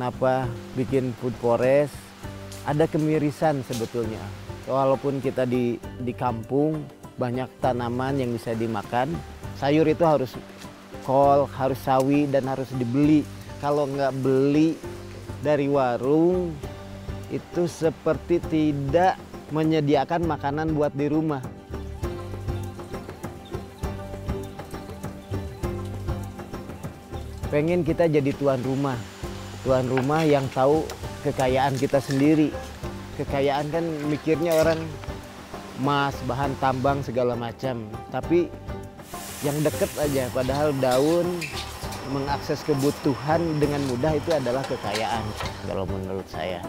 kenapa bikin food forest, ada kemirisan sebetulnya. Walaupun kita di kampung, banyak tanaman yang bisa dimakan, sayur itu harus kol, harus sawi, dan harus dibeli. Kalau nggak beli dari warung, itu seperti tidak menyediakan makanan buat di rumah. Pengen kita jadi tuan rumah yang tahu kekayaan kita sendiri. Kekayaan kan mikirnya orang emas, bahan tambang segala macam. Tapi yang deket aja, padahal daun mengakses kebutuhan dengan mudah itu adalah kekayaan kalau menurut saya.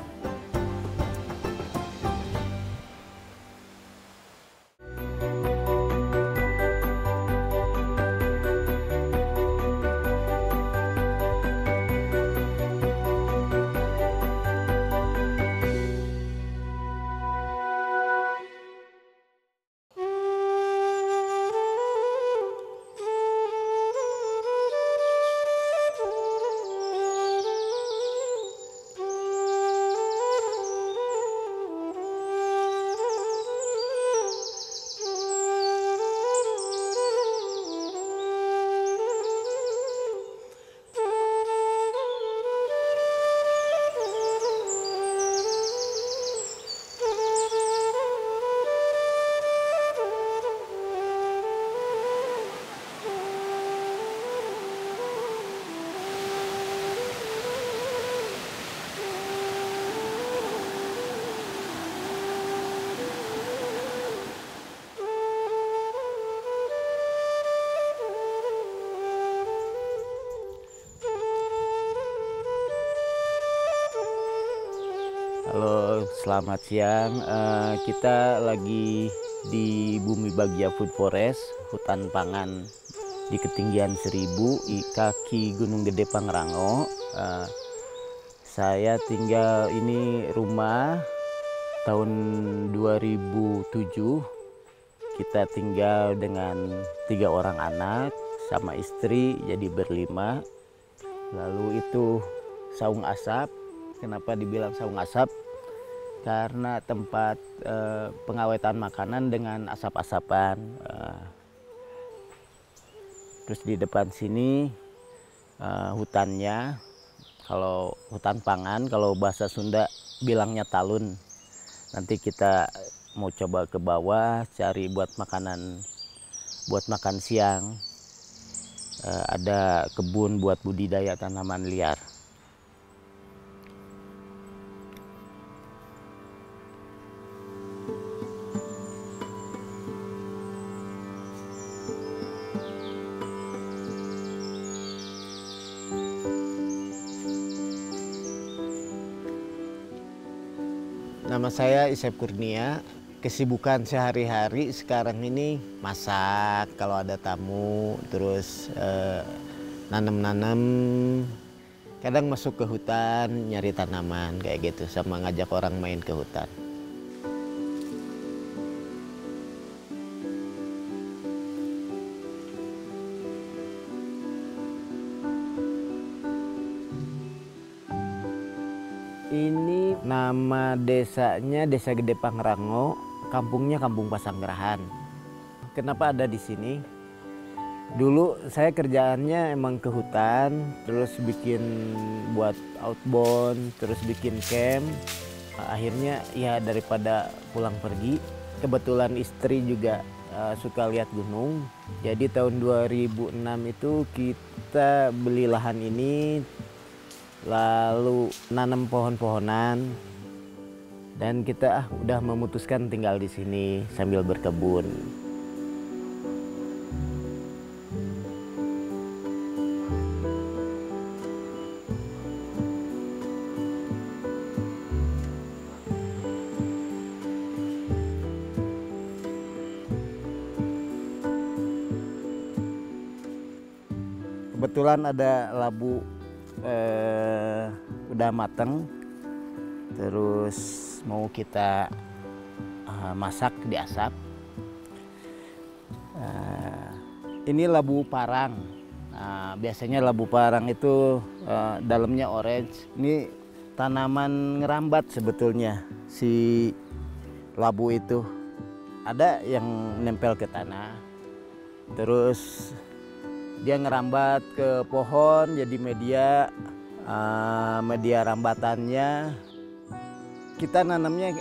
Halo, selamat siang. Kita lagi di Bumi Bagja Food Forest, hutan pangan di ketinggian 1000 di kaki Gunung Gede Pangrango. Saya tinggal ini rumah tahun 2007. Kita tinggal dengan 3 orang anak sama istri, jadi berlima. Lalu itu saung asap. Kenapa dibilang saung asap? Karena tempat pengawetan makanan dengan asap-asapan. Terus di depan sini hutannya, kalau hutan pangan, kalau bahasa Sunda bilangnya talun. Nanti kita mau coba ke bawah cari buat makanan, buat makan siang. Ada kebun buat budidaya tanaman liar. Nama saya Isep Kurnia. Kesibukan sehari-hari sekarang ini masak kalau ada tamu, terus nanam-nanam. Kadang masuk ke hutan nyari tanaman kayak gitu, sama ngajak orang main ke hutan. Ini nama desanya Desa Gede Pangrango, kampungnya Kampung Pasanggerahan. Kenapa ada di sini? Dulu saya kerjaannya emang ke hutan, terus bikin buat outbound, terus bikin camp. Akhirnya ya daripada pulang pergi, kebetulan istri juga suka lihat gunung. Jadi tahun 2006 itu kita beli lahan ini, lalu nanam pohon-pohonan, dan kita udah memutuskan tinggal di sini sambil berkebun. Kebetulan ada labu udah mateng, terus mau kita masak di asap. Ini labu parang Nah, biasanya labu parang itu dalamnya orange. Ini tanaman ngerambat sebetulnya si labu itu. Ada yang nempel ke tanah, terus dia ngerambat ke pohon jadi media rambatannya. Kita nanamnya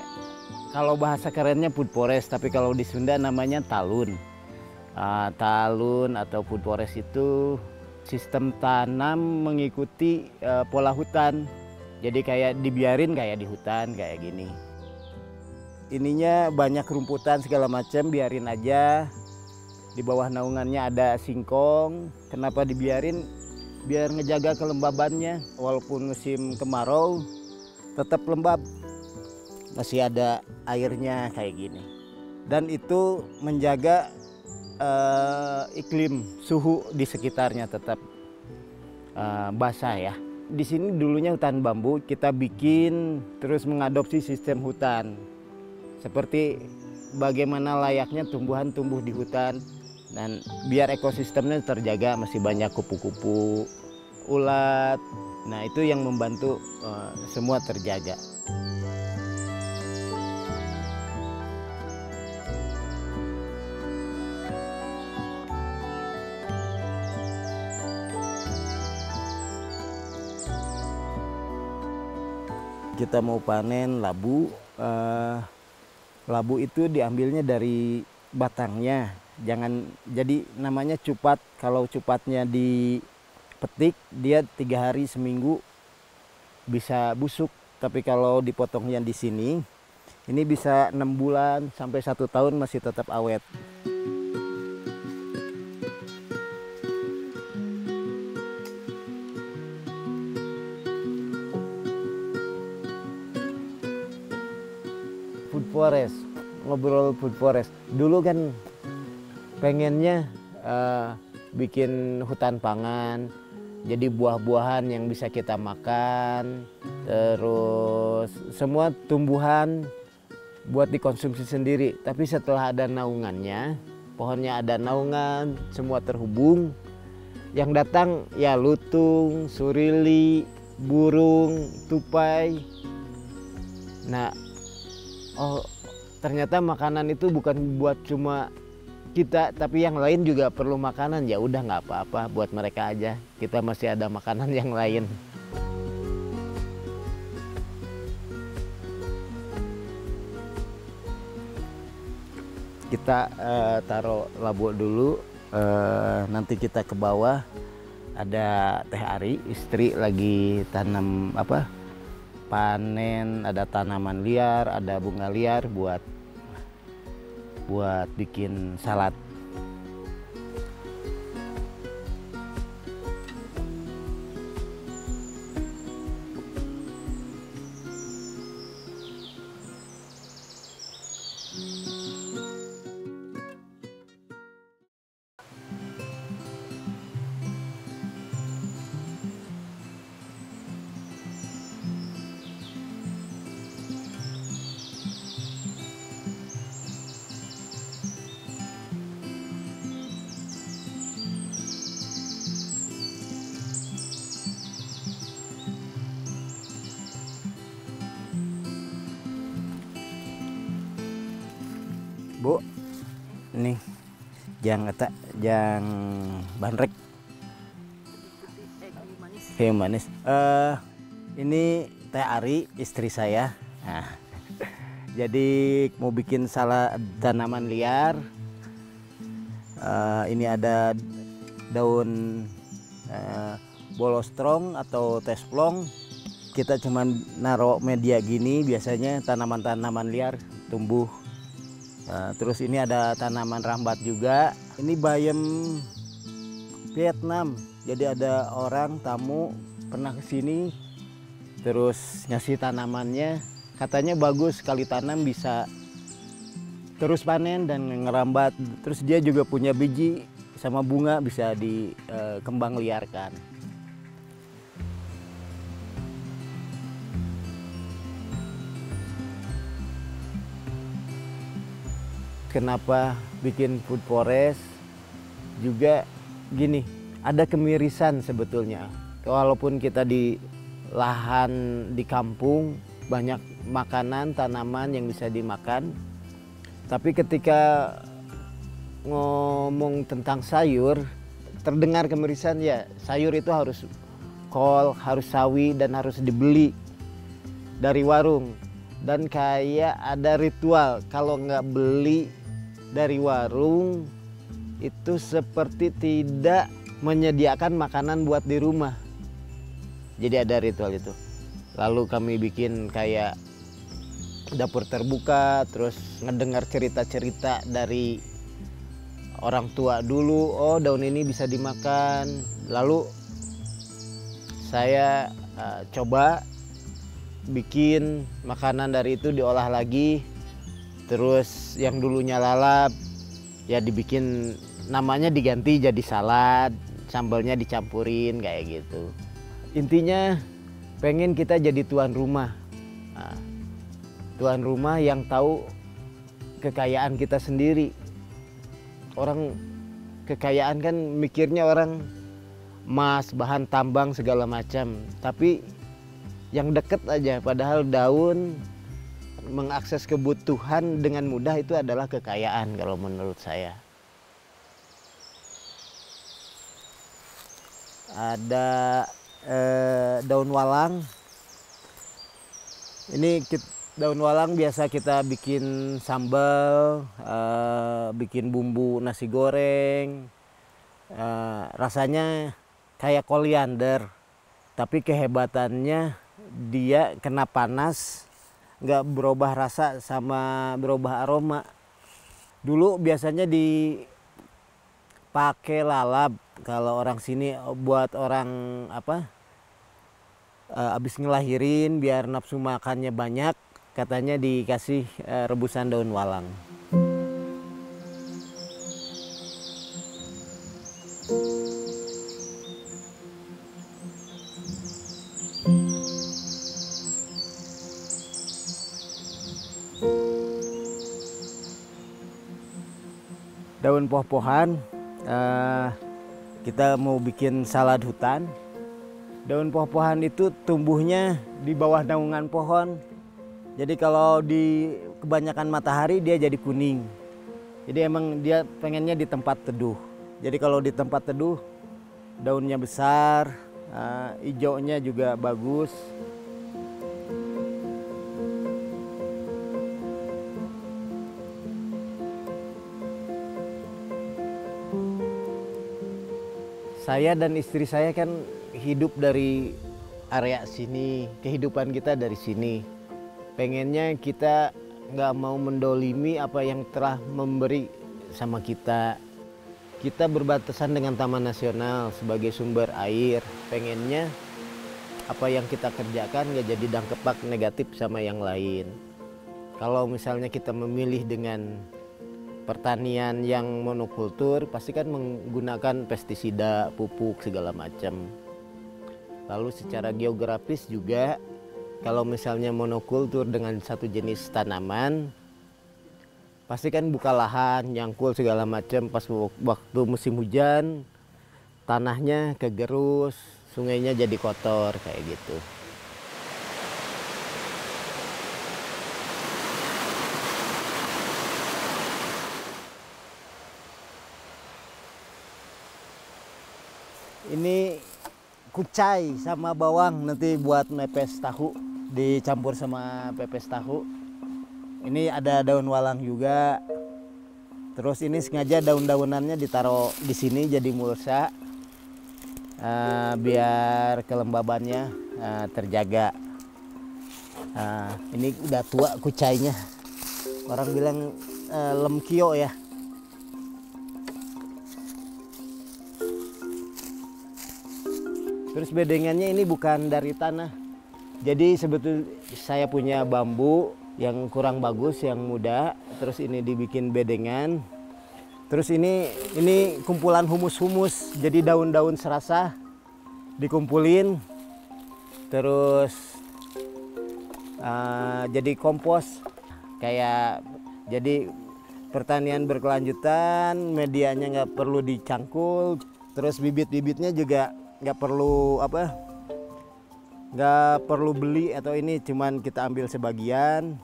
kalau bahasa kerennya food forest, tapi kalau di Sunda namanya talun. Talun atau food forest itu sistem tanam mengikuti pola hutan. Jadi kayak dibiarin kayak di hutan kayak gini. Ininya banyak rumputan segala macam, biarin aja. Di bawah naungannya ada singkong. Kenapa dibiarin? Biar ngejaga kelembabannya. Walaupun musim kemarau tetap lembab. Masih ada airnya kayak gini. Dan itu menjaga iklim suhu di sekitarnya tetap basah ya. Di sini dulunya hutan bambu, kita bikin terus mengadopsi sistem hutan. Seperti bagaimana layaknya tumbuhan tumbuh di hutan, dan biar ekosistemnya terjaga, masih banyak kupu-kupu, ulat. Nah, itu yang membantu semua terjaga. Kita mau panen labu, labu itu diambilnya dari batangnya. Jangan, jadi namanya cupat. Kalau cupatnya dipetik, dia 3 hari seminggu bisa busuk. Tapi kalau dipotongnya di sini, ini bisa 6 bulan sampai 1 tahun masih tetap awet. Food forest, ngobrol food forest. Dulu kan pengennya bikin hutan pangan, jadi buah-buahan yang bisa kita makan, terus semua tumbuhan buat dikonsumsi sendiri. Tapi setelah ada naungannya, pohonnya ada naungan, semua terhubung. Yang datang ya lutung, surili, burung, tupai. Nah, oh, ternyata makanan itu bukan buat cuma kita, tapi yang lain juga perlu makanan. Ya udah, nggak apa-apa, buat mereka aja. Kita masih ada makanan yang lain. Kita taruh labu dulu, nanti kita ke bawah. Ada Teh Ari, istri lagi tanam panen, ada tanaman liar, ada bunga liar buat bikin salad. Bu, ini jang bandrek, kayu manis. Ini Teh Ari, istri saya. Nah, jadi mau bikin salad tanaman liar. Ini ada daun bolostrong atau tesplong. Kita cuman naruh media gini, biasanya tanaman-tanaman liar tumbuh. Terus ini ada tanaman rambat juga. Ini bayam Vietnam. Jadi ada orang tamu pernah kesini, terus ngasih tanamannya. Katanya bagus, sekali tanam bisa terus panen dan ngerambat. Terus dia juga punya biji sama bunga, bisa dikembang liarkan. Kenapa bikin food forest juga gini, ada kemirisan sebetulnya. Walaupun kita di lahan di kampung, banyak makanan, tanaman yang bisa dimakan. Tapi ketika ngomong tentang sayur, terdengar kemirisan ya. Sayur itu harus kol, harus sawi, dan harus dibeli dari warung. Dan kayak ada ritual, kalau nggak beli dari warung, itu seperti tidak menyediakan makanan buat di rumah. Jadi ada ritual itu. Lalu kami bikin kayak dapur terbuka, terus ngedengar cerita-cerita dari orang tua dulu. Oh, daun ini bisa dimakan. Lalu saya coba bikin makanan dari itu, diolah lagi. Terus yang dulunya lalap ya dibikin, namanya diganti jadi salad, sambalnya dicampurin kayak gitu. Intinya pengen kita jadi tuan rumah. Nah, tuan rumah yang tahu kekayaan kita sendiri. Orang kekayaan kan mikirnya orang emas, bahan tambang segala macam. Tapi yang deket aja, padahal daun mengakses kebutuhan dengan mudah itu adalah kekayaan kalau menurut saya. Ada daun walang. Ini daun walang biasa kita bikin sambal, bikin bumbu nasi goreng. Rasanya kayak koriander, tapi kehebatannya dia kena panas, nggak berubah rasa sama berubah aroma. Dulu biasanya dipakai lalap kalau orang sini, buat orang habis ngelahirin biar nafsu makannya banyak, katanya dikasih rebusan daun walang. Daun poh-pohan, kita mau bikin salad hutan. Daun poh-pohan itu tumbuhnya di bawah naungan pohon. Jadi kalau di kebanyakan matahari dia jadi kuning. Jadi emang dia pengennya di tempat teduh. Jadi kalau di tempat teduh daunnya besar, hijaunya juga bagus. Saya dan istri saya kan hidup dari area sini, kehidupan kita dari sini. Pengennya kita nggak mau mendolimi apa yang telah memberi sama kita. Kita berbatasan dengan Taman Nasional sebagai sumber air. Pengennya apa yang kita kerjakan nggak jadi dampak negatif sama yang lain. Kalau misalnya kita memilih dengan pertanian yang monokultur, pasti kan menggunakan pestisida, pupuk segala macam. Lalu secara geografis juga, kalau misalnya monokultur dengan satu jenis tanaman, pasti kan buka lahan, nyangkul segala macam. Pas waktu musim hujan, tanahnya kegerus, sungainya jadi kotor kayak gitu. Ini kucai sama bawang nanti buat mepes tahu, dicampur sama pepes tahu. Ini ada daun walang juga. Terus ini sengaja daun-daunannya ditaruh di sini jadi mulsa, biar kelembabannya terjaga. Ini udah tua kucainya. Orang bilang lemkio ya. Terus bedengannya ini bukan dari tanah. Jadi sebetulnya saya punya bambu yang kurang bagus, yang muda. Terus ini dibikin bedengan. Terus ini kumpulan humus-humus. Jadi daun-daun serasa dikumpulin. Terus jadi kompos. Kayak jadi pertanian berkelanjutan, medianya nggak perlu dicangkul. Terus bibit-bibitnya juga nggak perlu nggak perlu beli atau ini, cuman kita ambil sebagian,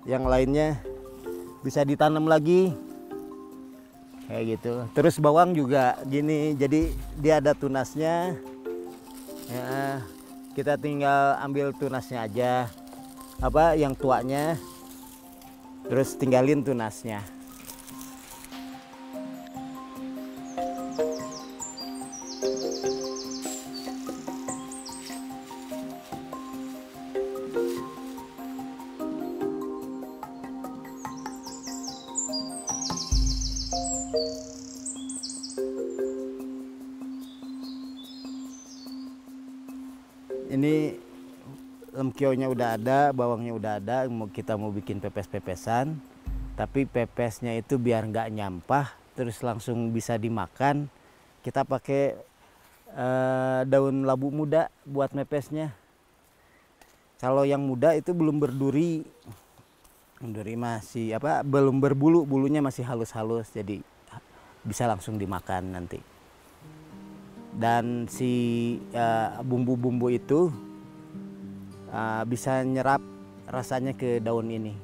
yang lainnya bisa ditanam lagi kayak gitu. Terus bawang juga gini, jadi dia ada tunasnya ya, kita tinggal ambil tunasnya aja, yang tuanya, terus tinggalin tunasnya. Ini lemkionya udah ada, bawangnya udah ada, kita mau bikin pepes-pepesan, tapi pepesnya itu biar nggak nyampah, terus langsung bisa dimakan. Kita pakai daun labu muda buat mepesnya. Kalau yang muda itu belum berduri, masih belum berbulu, bulunya masih halus-halus, jadi bisa langsung dimakan nanti. Dan si bumbu-bumbu itu bisa nyerap rasanya ke daun ini.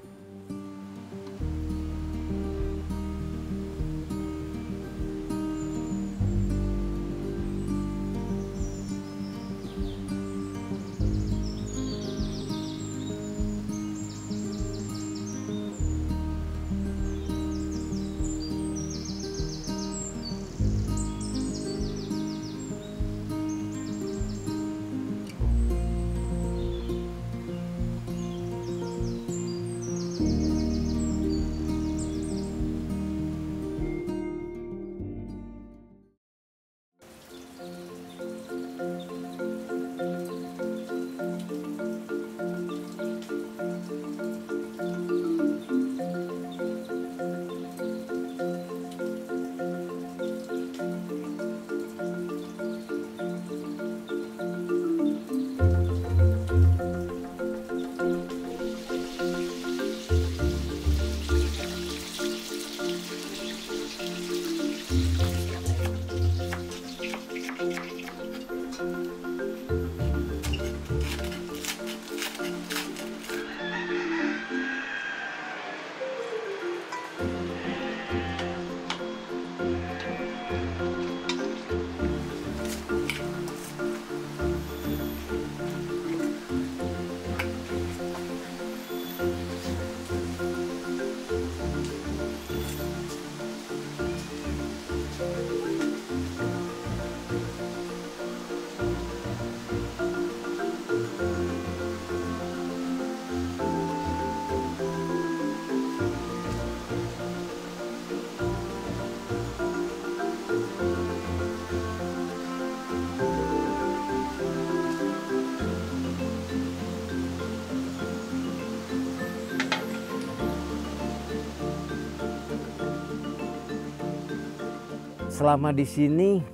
Selama di sini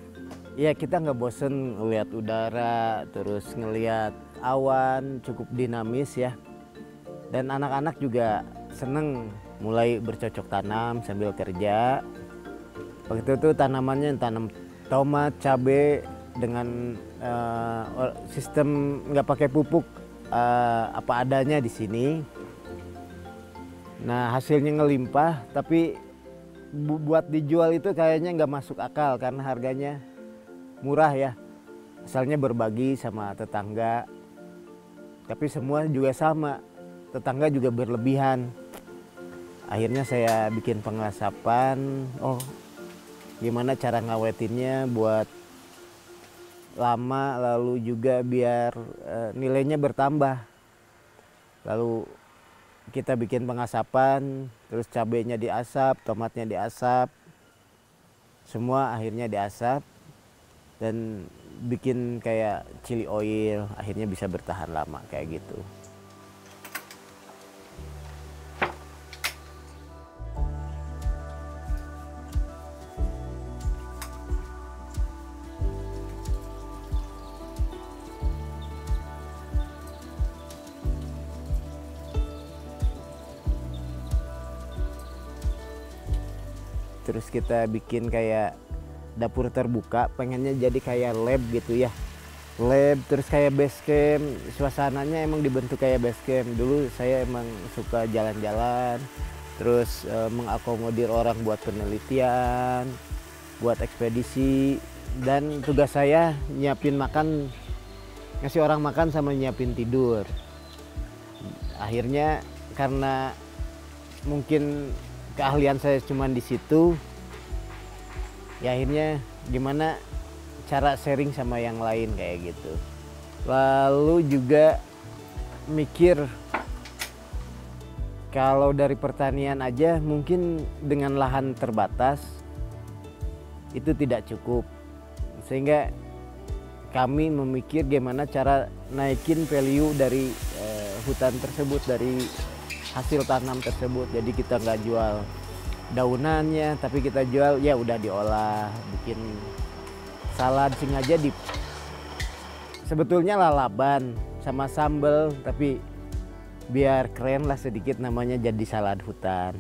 ya kita nggak bosen ngelihat udara, terus ngelihat awan, cukup dinamis ya. Dan anak-anak juga seneng mulai bercocok tanam sambil kerja. Waktu itu tanamannya tanam tomat, cabai dengan sistem nggak pakai pupuk, apa adanya di sini. Nah hasilnya ngelimpah, tapi buat dijual itu kayaknya nggak masuk akal karena harganya murah ya. Asalnya berbagi sama tetangga, tapi semua juga sama, tetangga juga berlebihan. Akhirnya saya bikin pengasapan, gimana cara ngawetinnya buat lama, lalu juga biar nilainya bertambah. Lalu kita bikin pengasapan, terus cabenya diasap, tomatnya diasap, semua akhirnya diasap dan bikin kayak chili oil, akhirnya bisa bertahan lama kayak gitu. Terus kita bikin kayak dapur terbuka, pengennya jadi kayak lab gitu ya. Lab terus kayak base camp, suasananya emang dibentuk kayak base camp. Dulu saya emang suka jalan-jalan, terus mengakomodir orang buat penelitian, buat ekspedisi, dan tugas saya nyiapin makan, ngasih orang makan sama nyiapin tidur. Akhirnya karena mungkin keahlian saya cuma di situ, ya akhirnya gimana cara sharing sama yang lain kayak gitu. Lalu juga mikir kalau dari pertanian aja mungkin dengan lahan terbatas itu tidak cukup, sehingga kami memikir gimana cara naikin value dari hutan tersebut, dari hasil tanam tersebut. Jadi kita nggak jual daunannya, tapi kita jual ya udah diolah, bikin salad sengaja sebetulnya lalaban sama sambal, tapi biar keren lah sedikit namanya jadi salad hutan.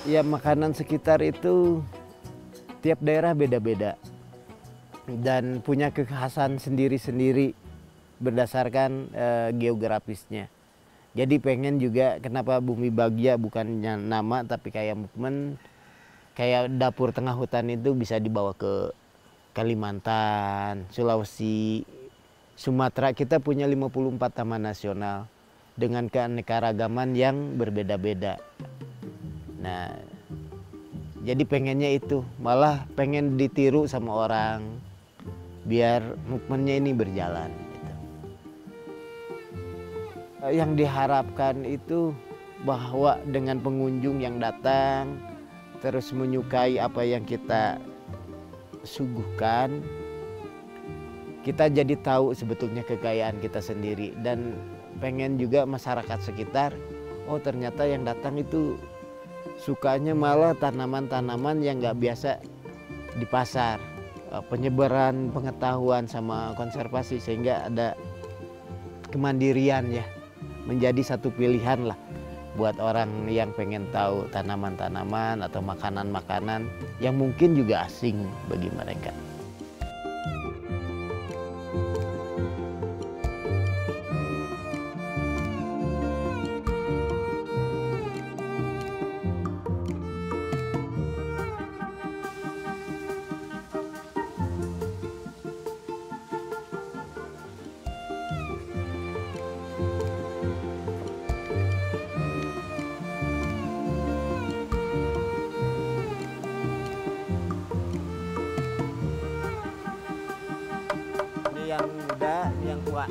Ya makanan sekitar itu tiap daerah beda-beda dan punya kekhasan sendiri-sendiri berdasarkan geografisnya. Jadi pengen juga kenapa Bumi Bagja bukannya nama tapi kayak movement, kayak dapur tengah hutan itu bisa dibawa ke Kalimantan, Sulawesi, Sumatera. Kita punya 54 taman nasional dengan keanekaragaman yang berbeda-beda. Nah, jadi pengennya itu, malah pengen ditiru sama orang biar movementnya ini berjalan gitu. Yang diharapkan itu bahwa dengan pengunjung yang datang terus menyukai apa yang kita suguhkan, kita jadi tahu sebetulnya kekayaan kita sendiri, dan pengen juga masyarakat sekitar, oh ternyata yang datang itu sukanya malah tanaman-tanaman yang nggak biasa di pasar. Penyebaran pengetahuan sama konservasi sehingga ada kemandirian ya, menjadi satu pilihan lah buat orang yang pengen tahu tanaman-tanaman atau makanan-makanan yang mungkin juga asing bagi mereka. Yang muda, yang tua.